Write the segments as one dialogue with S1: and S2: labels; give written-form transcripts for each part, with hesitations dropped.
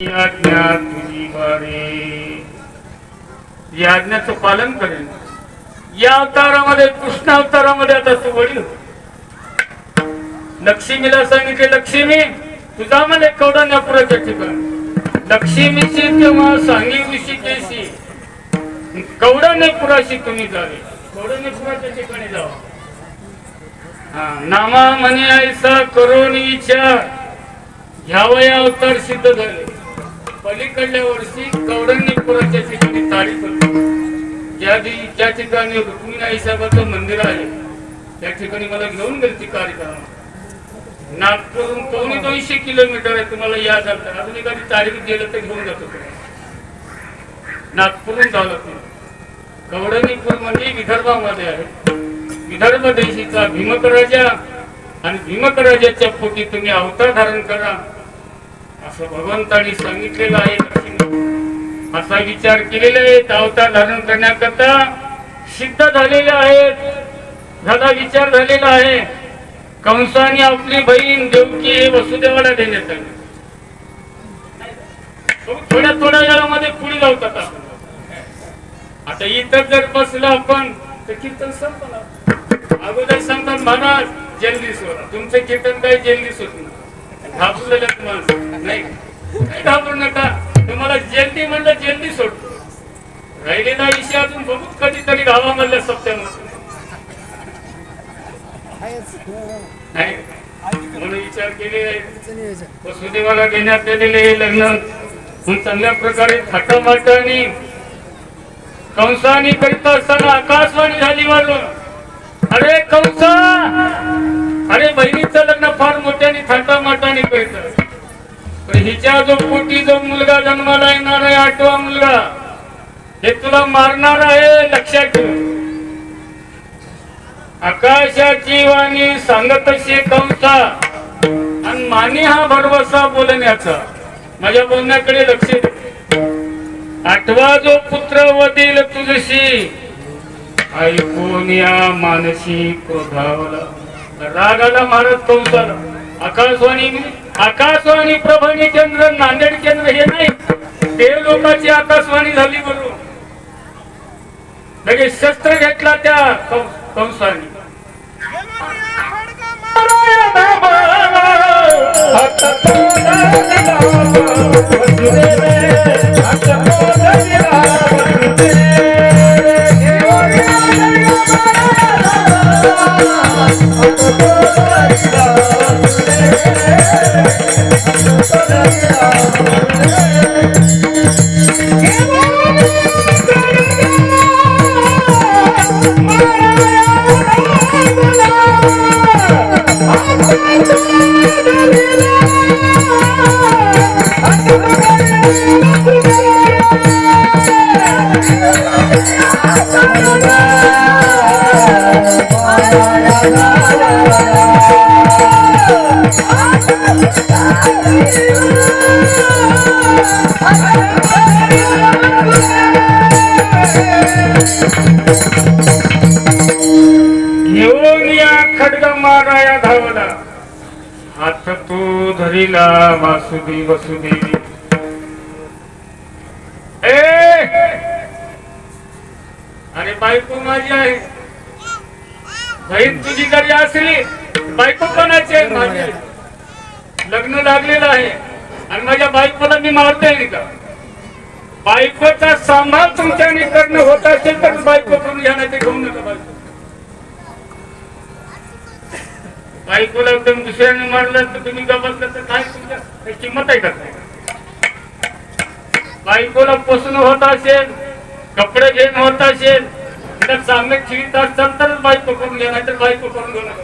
S1: आज्ञा तुझी वारे, या आज्ञाचं पालन करेन. या अवतारामध्ये कृष्ण अवतारामध्ये आता तू वडील. लक्ष्मीला सांगितले, लक्ष्मी तुझा मला कौडण्यापुराच्या ठिकाणी. लक्ष्मीची तेव्हा सांगी ऋषिकेशी कौडण्यापुराशी तुम्ही जावे. कौडण्यापुराच्या ठिकाणी जावा. नामा म्हणे ऐसा करून विचार घ्यावया अवतार सिद्ध झाले. पलीकडल्या वर्षी कौडण्यपुराच्या ठिकाणी तारीख होती. ज्या ठिकाणी रुक्मिणी आईसाहेबाचं मंदिर आहे त्या ठिकाणी मला घेऊन गेली ती कार्यक्रम. नागपूरहून 250 किलोमीटर आहे. तुम्हाला याद झालं अजून एखादी तारीख गेलं तर घेऊन जातो. नागपूरहून जावं लागतं. कौडण्यपूर म्हणजे विदर्भामध्ये आहे. विदर्भ देशीचा भीमक राजा आणि भीमक राजाच्या पोटी तुम्ही अवतार धारण करा असं भगवंतांनी सांगितलेलं आहे. असा विचार केलेला आहे. अवतार धारण करण्याकरता सिद्ध झालेले आहेत. झाला विचार झालेला आहे. कंसाने आपली बहीण देवकी वसुदेवाला देण्यात आली. थोड्या वेळामध्ये पुढे लावतात आपण. आता इतर जर बसलं आपण तर कीर्तन संपला. अगोदर सांगतात महाराज जल्दी सोडा. तुमचं कीर्तन काही जल्दी सोड नाही. घाबरलेलं माणसं नाही घाबरू नका. तुम्हाला जल्दी म्हणलं जल्दी सोडतो. राहिलेला विषय अजून बघू कधीतरी गावामधल्या सप्त्यामध्ये नाही म्हणून विचार केले. वसुदेवाला घेण्यात आलेले हे लग्न चांगल्या प्रकारे थाटामाटाने कंसाने करीत असताना आकाशवाणी झाली. वाढून अरे कंसा, अरे बहिणीचं लग्न फार मोठ्याने थाटामाटाने करीत. पण हिच्या जो पोटी जो मुलगा जन्माला येणार आहे 8वा मुलगा हे तुला मारणार आहे. लक्षात ठेव. आकाशाची वाणी सांगत असे कंसा आणि माने हा भरवसा बोलण्याचा. माझ्या बोलण्याकडे लक्ष दे. 8वा जो पुत्र वदील तुझशी ऐकून या मानसी क्रोधावला. रागाला महाराज कंसाला. आकाशवाणी प्रभानी केंद्र नांदेड केंद्र हे नाही ते लोकांची आकाशवाणी झाली. बरोबर लगेच शस्त्र घेतला त्या कंसाने. घेऊन या खड्ग माराया धावला. हात तो धरिला वासुदेव वसुदेवी. अरे बायको माझी आहे. बहीण तुझी जरी असली बायको कोणाची आहे? माझी. लग्न लागलेलं आहे आणि माझ्या बायकोला मी मारतोय का? बायकोचा सांभाळ तुमच्याने करणं होत असेल तर बायको करून घ्या, नाही ते घेऊन नका. बायकोला एकदम दुसऱ्याने मारलं तर तुम्ही गबसलं तर काय तुमच्या किंमत आहे का? बायकोला पोसणं होत असेल, कपडे घेणं होत असेल, तर चांगले ठेवीत असताल तरच बायको करून घ्या, नाही तर बायको करून घेऊ नका.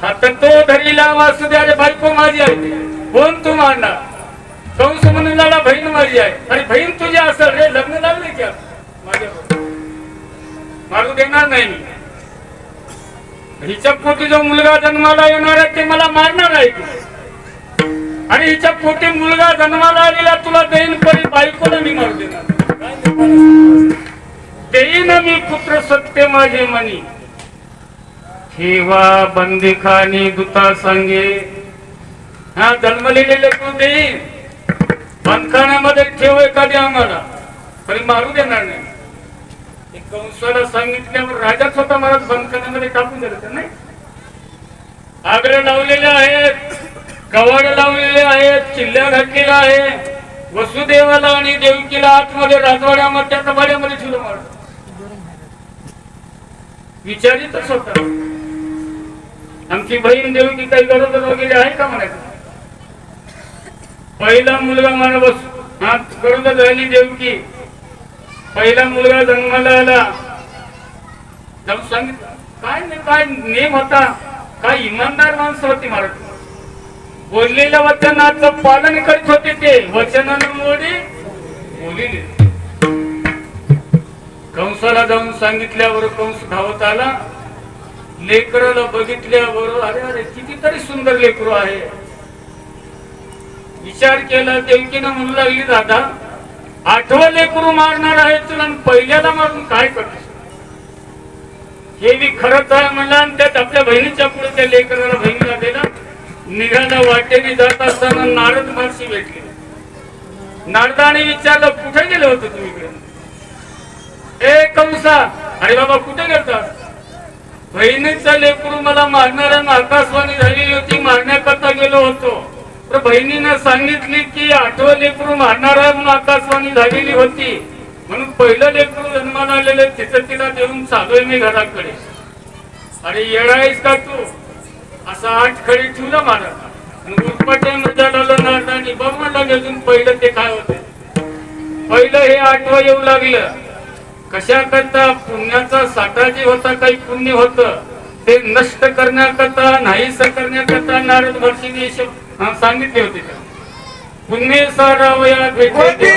S1: हात तो धरीला वासुदेव. अरे बायको माझी आहे. कोण तू मारणार? कंस म्हणून झाला बहीण माझी आहे. अरे बहीण तुझी असेल रे. लग्न लागले की माझ्या मारू देणार नाही मी. हिच्या पोटी जो मुलगा जन्माला येणार आहे ते मला मारणार आहे. आणि हिच्या पोटी मुलगा जन्माला आलेला तुला देईन, पण बायकोला मी मारू देणार. देईन मी पुत्र सत्य माझे मनी. ठेवा बंदिखानी दुता सांगे हा जन्मलेले लेकरू देईन, बंदखान्यामध्ये ठेव एखादी आम्हाला, तरी मारू देणार नाही. कंसाला सांगितल्यावर राजा स्वतः मला बंदखान्यामध्ये टाकून दिलं नाही. आग्रह लावलेले आहेत, कवाड लावलेले आहेत, चिल्ल्या घातलेला आहे. वसुदेवाला आणि देवकीला आतमध्ये राजवाड्यामध्ये कबाड्यामध्ये ठेवलं मार. विचारितच होता आमची बहीण देवकी काही गरोदर वगैरे आहे का म्हणायचं. पहिला मुलगा मला बस हा गरोदर झाली देवकी. पहिला मुलगा जन्माला आला, जाऊन सांगितलं काय नाही, काय नेम होता, काय इमानदार माणसं होती महाराज. बोललेल्या वचनाचं पालन करीत होते ते, वचनानं मोडी बोलिले. कंसाला जाऊन सांगितल्यावर कंस धावत आला. लेकराला बघितल्यावर अरे अरे कितीतरी सुंदर लेकरू आहे. विचार केला. देवकीनं म्हणू लागली दादा 8वं लेकरू मारणार आहे तुला, पहिल्याला मारून काय करतो. हे बी खरंच आहे म्हणला. आणि त्यात आपल्या बहिणीच्या पुढे त्या लेकराला बहिणीला दिला. निघाला. वाटेने जात असताना नारद महर्षी भेटले. नारदाने विचारलं कुठे गेले होते तुम्ही इकडे. ए कंसा, अरे बाबा कुठे गेलता. बहिणीचा लेकरू मला मारणाऱ्या आकाशवाणी झालेली होती, मारण्याकरता गेलो होतो. तर बहिणीने सांगितली की 8वं लेकरू मारणार आहे म्हणून आकाशवाणी झालेली होती, म्हणून पहिलं लेकरू जन्माला आलेलं तिथं तिला देऊन चालूय मी घराकडे. अरे येडायस का तू, असा 8 खडी ठेवलं महाराज. उरपाट्या मजाला नारदानी बघ म्हणलं अजून पहिलं ते काय होते. पहिलं हे 8वं येऊ लागलं. कशा करता पुण्याचा साठा जे होता, काही पुण्य होतं ते नष्ट करण्याकरता, नाहीस करण्याकरता नारद महर्षीने सांगितले होते. पुण्य सारावया भेटे